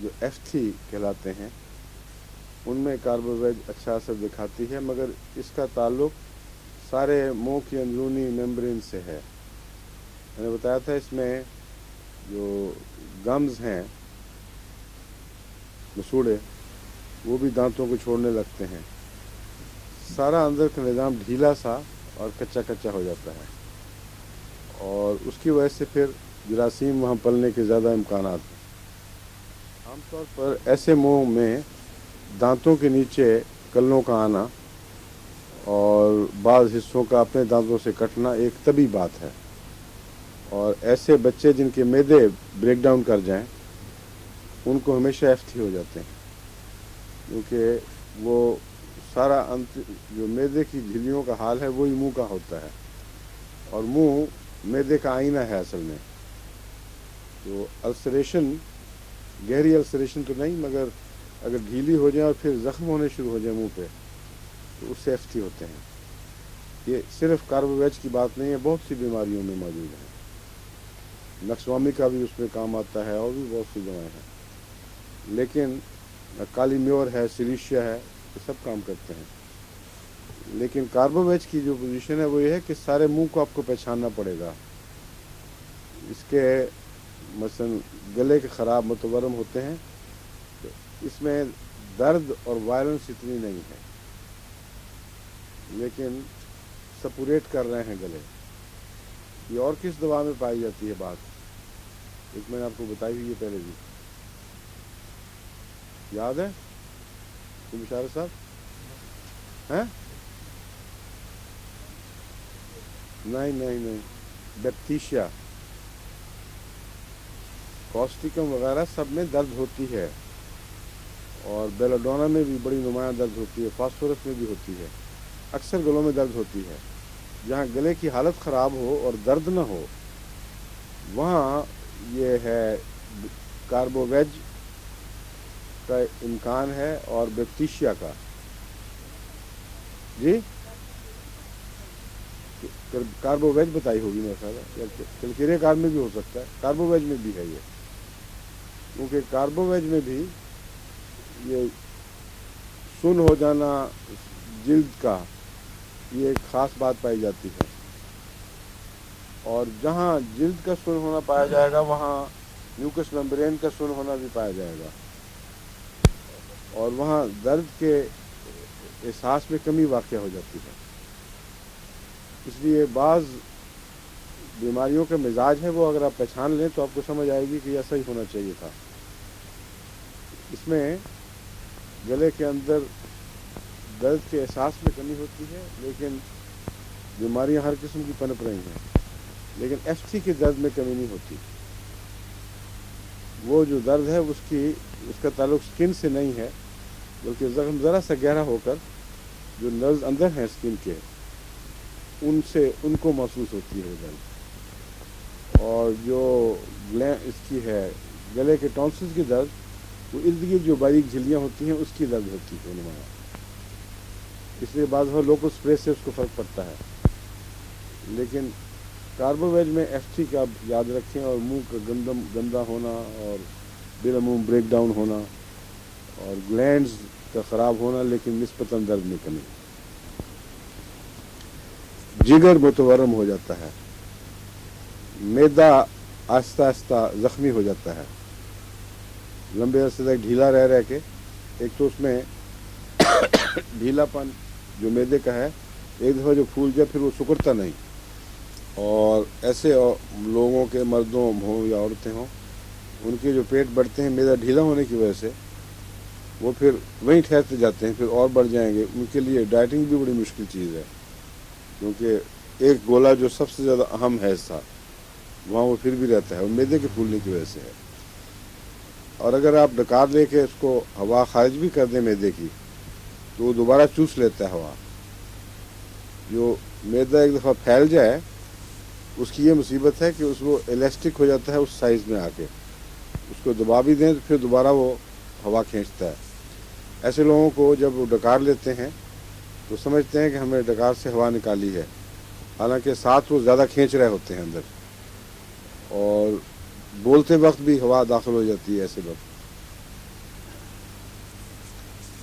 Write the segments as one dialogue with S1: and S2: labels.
S1: جو FT کہلاتے ہیں ان میں کاربوویج اچھا اثر دکھاتی ہے، مگر اس کا تعلق سارے منہ کی اندرونی ممبرین سے ہے۔ میں نے بتایا تھا اس میں جو گمز ہیں، مسوڑے، وہ بھی دانتوں کو چھوڑنے لگتے ہیں۔ سارا اندر کا نظام ڈھیلا سا اور کچا کچا ہو جاتا ہے، اور اس کی وجہ سے پھر جراثیم وہاں پلنے کے زیادہ امکانات ہیں۔ عام طور پر ایسے منہ میں دانتوں کے نیچے کلوں کا آنا اور بعض حصوں کا اپنے دانتوں سے کٹنا ایک طبی بات ہے، اور ایسے بچے جن کے معدے بریک ڈاؤن کر جائیں ان کو ہمیشہ FT ہو جاتے ہیں، کیونکہ وہ سارا جو معدے کی جھلیوں کا حال ہے وہی منہ کا ہوتا ہے، اور منہ معدے کا آئینہ ہے اصل میں۔ تو السریشن، گہری السریشن تو نہیں، مگر اگر ڈھیلی ہو جائے اور پھر زخم ہونے شروع ہو جائے منہ پہ تو اس سے FT ہوتے ہیں۔ یہ صرف کاربوویج کی بات نہیں ہے، بہت سی بیماریوں میں موجود ہے۔ نقصوامی کا بھی اس میں کام آتا ہے، اور بھی بہت سی دوائیں ہیں، لیکن کالی میور ہے، سلیشیا ہے، یہ سب کام کرتے ہیں۔ لیکن کاربوویج کی جو پوزیشن ہے وہ یہ ہے کہ سارے منہ کو آپ کو پہچاننا پڑے گا۔ اس کے مثلا گلے کے خراب متورم ہوتے ہیں تو اس میں درد اور وائلنس اتنی نہیں ہے، لیکن سپوریٹ کر رہے ہیں گلے۔ یہ اور کس دوا میں پائی جاتی ہے بات، ایک میں نے آپ کو بتائی ہوئی ہے پہلے بھی، یاد ہے تم بشارت صاحب ہیں؟ نہیں، بیپتیشیا، کوسٹیکم وغیرہ سب میں درد ہوتی ہے، اور بیلاڈونا میں بھی بڑی نمایاں درد ہوتی ہے، فاسفورس میں بھی ہوتی ہے، اکثر گلوں میں درد ہوتی ہے۔ جہاں گلے کی حالت خراب ہو اور درد نہ ہو وہاں یہ ہے کاربوویج کا امکان ہے، اور بیپتیشیا کا۔ جی کاربوویج بتائی ہوگی میرے خیال ہے، کلکیریا کار میں بھی ہو سکتا ہے، کاربوویج میں بھی ہے یہ، کیونکہ کاربوویج میں بھی یہ سن ہو جانا جلد کا یہ ایک خاص بات پائی جاتی ہے، اور جہاں جلد کا سن ہونا پایا جائے گا وہاں میوکس ممبرین کا سن ہونا بھی پایا جائے گا، اور وہاں درد کے احساس میں کمی واقع ہو جاتی ہے۔ اس لیے بعض بیماریوں کا مزاج ہے وہ اگر آپ پہچان لیں تو آپ کو سمجھ آئے گی کہ ایسا ہی ہونا چاہیے تھا۔ اس میں گلے کے اندر درد کے احساس میں کمی ہوتی ہے، لیکن بیماریاں ہر قسم کی پنپ رہی ہیں، لیکن FT کے درد میں کمی نہیں ہوتی۔ وہ جو درد ہے اس کا تعلق سکن سے نہیں ہے، بلکہ زخم ذرا سا گہرا ہو کر جو نرز اندر ہیں سکن کے ان کو محسوس ہوتی ہے درد، اور جو اس کی ہے گلے کے ٹونسلز کی درد وہ ارد گرد جو باریک جھلیاں ہوتی ہیں اس کی درد ہوتی ہے نمایاں۔ اس لیے بعض دفعہ لوکل اسپرے سے اس کو فرق پڑتا ہے، لیکن کاربوویج میں FT کا آپ یاد رکھیں، اور منہ کا گندا ہونا، اور بلا منہ بریک ڈاؤن ہونا، اور گلینڈز کا خراب ہونا، لیکن نسبتاً درد میں کمی۔ جگر متورم ہو جاتا ہے، معدہ آہستہ آہستہ زخمی ہو جاتا ہے، لمبے عرصے تک ڈھیلا رہ کے، ایک تو اس میں ڈھیلا پن جو معدے کا ہے ایک دفعہ جو پھول جائے پھر وہ سکڑتا نہیں، اور ایسے لوگوں کے مردوں ہوں یا عورتیں ہوں ان کے جو پیٹ بڑھتے ہیں معدہ ڈھیلا ہونے کی وجہ سے وہ پھر وہیں ٹھہرتے جاتے ہیں، پھر اور بڑھ جائیں گے، ان کے لیے ڈائٹنگ بھی بڑی مشکل چیز ہے، کیونکہ ایک گولا جو سب سے زیادہ اہم ہے حصہ وہاں وہ پھر بھی رہتا ہے، وہ معدے کے پھولنے کی وجہ سے ہے۔ اور اگر آپ ڈکار لے کے اس کو ہوا خارج بھی کر دیں معدے کی تو وہ دوبارہ چوس لیتا ہے ہوا۔ جو معدہ ایک دفعہ پھیل جائے اس کی یہ مصیبت ہے کہ اس وہ الاسٹک ہو جاتا ہے اس سائز میں آ کے، اس کو دبا بھی دیں تو پھر دوبارہ وہ ہوا کھینچتا ہے۔ ایسے لوگوں کو جب وہ ڈکار لیتے ہیں تو سمجھتے ہیں کہ ہمیں ڈکار سے ہوا نکالی ہے، حالانکہ ساتھ وہ زیادہ کھینچ رہے ہوتے ہیں اندر، اور بولتے وقت بھی ہوا داخل ہو جاتی ہے ایسے وقت۔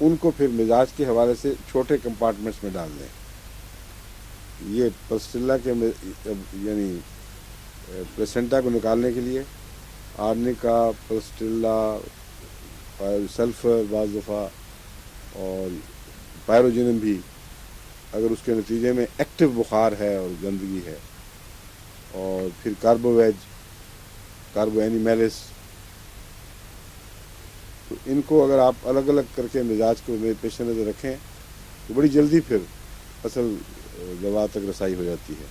S1: ان کو پھر مزاج کے حوالے سے چھوٹے کمپارٹمنٹس میں ڈال دیں. یہ پلسٹیلا کے یعنی پلیسنٹا کو نکالنے کے لیے آرنیکا، پلسٹیلا، سلفر بعض دفعہ اور پائروجینم بھی، اگر اس کے نتیجے میں ایکٹیو بخار ہے اور گندگی ہے، اور پھر کاربو اینیمیلس، تو ان کو اگر آپ الگ الگ کر کے مزاج کو پیش نظر رکھیں تو بڑی جلدی پھر اصل دوا تک رسائی ہو جاتی ہے.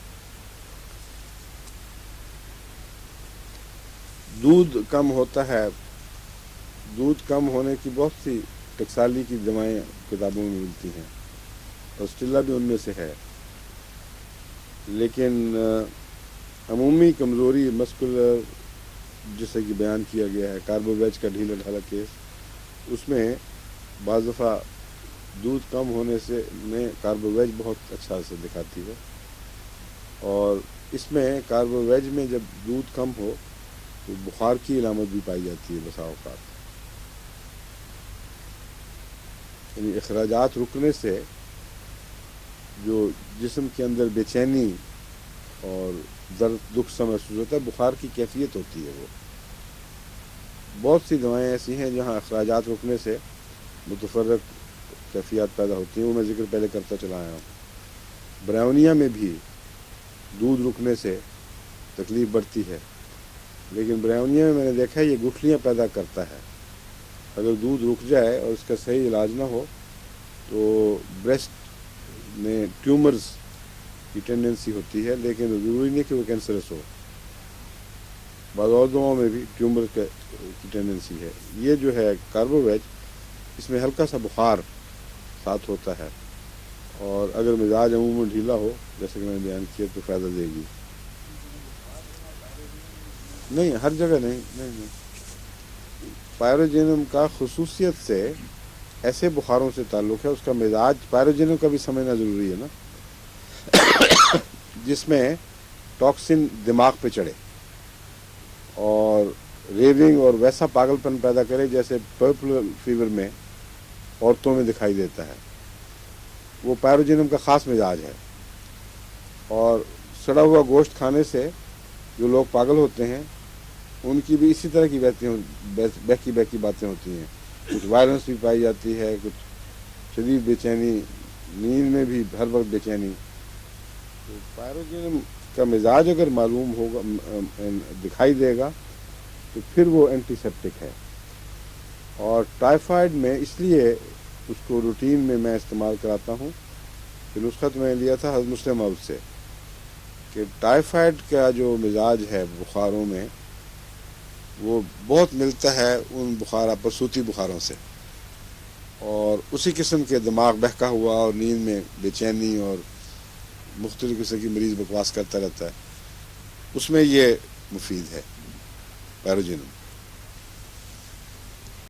S1: دودھ کم ہوتا ہے. دودھ کم ہونے کی بہت سی ٹکسالی کی دوائیں کتابوں میں ملتی ہیں، پلسٹیلا بھی ان میں سے ہے. لیکن عمومی کمزوری مسکولر جیسے کہ بیان کیا گیا ہے، کاربوویج کا ڈھیلا ڈھالا کیس، اس میں بعض دفعہ دودھ کم ہونے سے میں کاربوویج بہت اچھا اثر دکھاتی ہے. اور اس میں کاربوویج میں جب دودھ کم ہو تو بخار کی علامت بھی پائی جاتی ہے بسا اوقات. یعنی اخراجات رکنے سے جو جسم کے اندر بے چینی اور درد دکھ سا محسوس ہوتا ہے، بخار کی کیفیت ہوتی ہے. وہ بہت سی دوائیں ایسی ہیں جہاں اخراجات رکنے سے متفرق کیفیات پیدا ہوتی ہیں، وہ میں ذکر پہلے کرتا چلا آیا ہوں. برائونیا میں بھی دودھ رکنے سے تکلیف بڑھتی ہے، لیکن برائونیا میں نے دیکھا ہے یہ گٹھلیاں پیدا کرتا ہے. اگر دودھ رک جائے اور اس کا صحیح علاج نہ ہو تو بریسٹ میں ٹیومرز کی ٹینڈنسی ہوتی ہے، لیکن ضروری نہیں کہ وہ کینسرس ہو. بعض اور دواؤں میں بھی ٹیومر کی ٹینڈنسی ہے. یہ جو ہے کاربوویج، اس میں ہلکا سا بخار ساتھ ہوتا ہے، اور اگر مزاج عموماً ڈھیلا ہو جیسے کہ میں نے بیان کیا تو فائدہ دے گی. نہیں، ہر جگہ نہیں. پائروجینم کا خصوصیت سے ایسے بخاروں سے تعلق ہے، اس کا مزاج پائروجینم کا بھی سمجھنا ضروری ہے نا، جس میں ٹاکسن دماغ پہ چڑھے اور ریونگ اور ویسا پاگل پن پیدا کرے جیسے پرپل فیور میں عورتوں میں دکھائی دیتا ہے. وہ پائروجینم کا خاص مزاج ہے. اور سڑا ہوا گوشت کھانے سے جو لوگ پاگل ہوتے ہیں ان کی بھی اسی طرح کی بہکی باتیں ہوتی ہیں. کچھ وائلنس بھی پائی جاتی ہے، کچھ شدید بے چینی، نیند میں بھی ہر وقت بے چینی. تو پائروجینم کا مزاج اگر معلوم ہوگا، دکھائی دے گا، تو پھر وہ اینٹی سیپٹک ہے. اور ٹائیفائڈ میں اس لیے اس کو روٹین میں استعمال کراتا ہوں کہ نسخہ تو میں نے لیا تھا حضرت مسلم موعود سے، کہ ٹائیفائڈ کا جو مزاج ہے بخاروں میں وہ بہت ملتا ہے ان پرسوتی بخاروں سے، اور اسی قسم کے دماغ بہکا ہوا اور نیند میں بے چینی اور مختلف قسم کی مریض بکواس کرتا رہتا ہے، اس میں یہ مفید ہے پائروجینم.